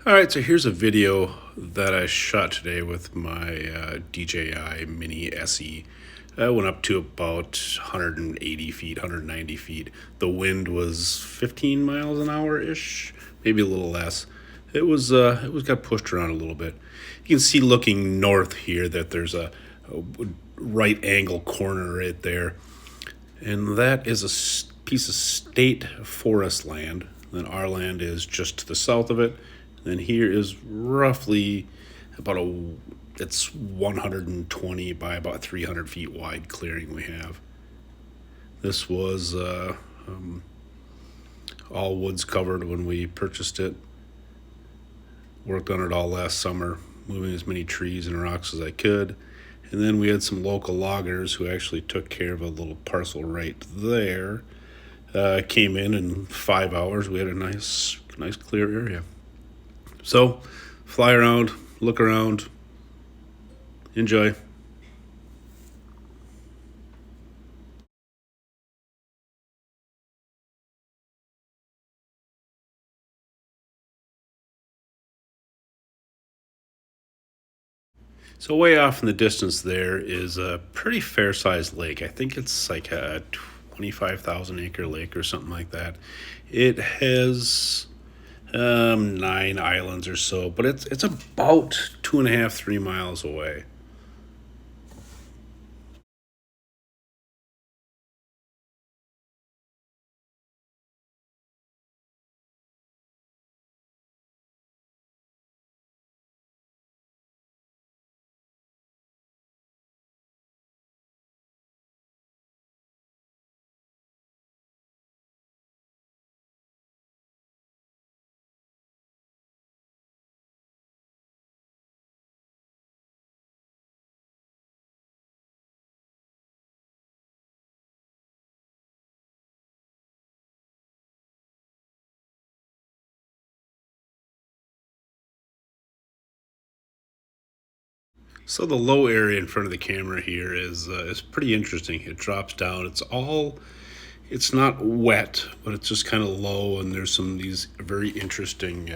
All right, so here's a video that I shot today with my DJI Mini SE. I went up to about 180 feet, 190 feet. The wind was 15 miles an hour ish, maybe a little less. It was got pushed around a little bit. You can see looking north here that there's a right angle corner right there, and that is a piece of state forest land. Then our land is just to the south of it. Then here is roughly it's 120 by about 300 feet wide clearing we have. This was all woods covered when we purchased it. Worked on it all last summer, moving as many trees and rocks as I could. And then we had some local loggers who actually took care of a little parcel right there. Came in 5 hours. We had a nice clear area. So, fly around, look around, enjoy. So way off in the distance there is a pretty fair-sized lake. I think it's like a 25,000 acre lake or something like that. It has 9 islands or so, but it's about 2.5, 3 miles away. So the low area in front of the camera here is pretty interesting. It drops down. It's not wet, but it's just kind of low, and there's some of these very interesting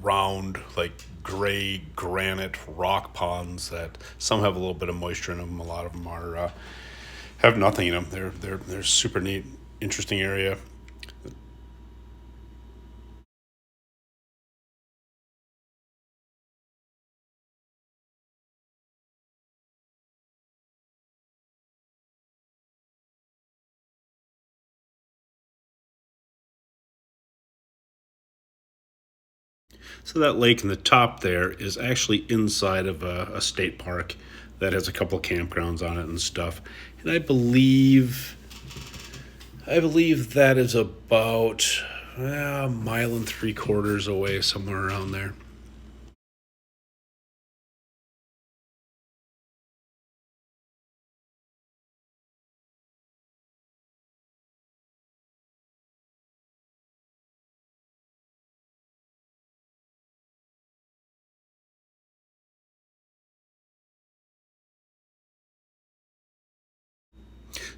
round, like gray granite rock ponds that some have a little bit of moisture in them. A lot of them are have nothing in them. They're super neat, interesting area. So that lake in the top there is actually inside of a state park that has a couple campgrounds on it and stuff. And I believe that is about a mile and 3/4 away, somewhere around there.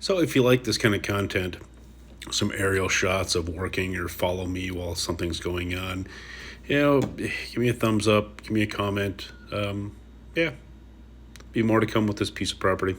So if you like this kind of content, some aerial shots of working or follow me while something's going on, give me a thumbs up, give me a comment. Yeah, be more to come with this piece of property.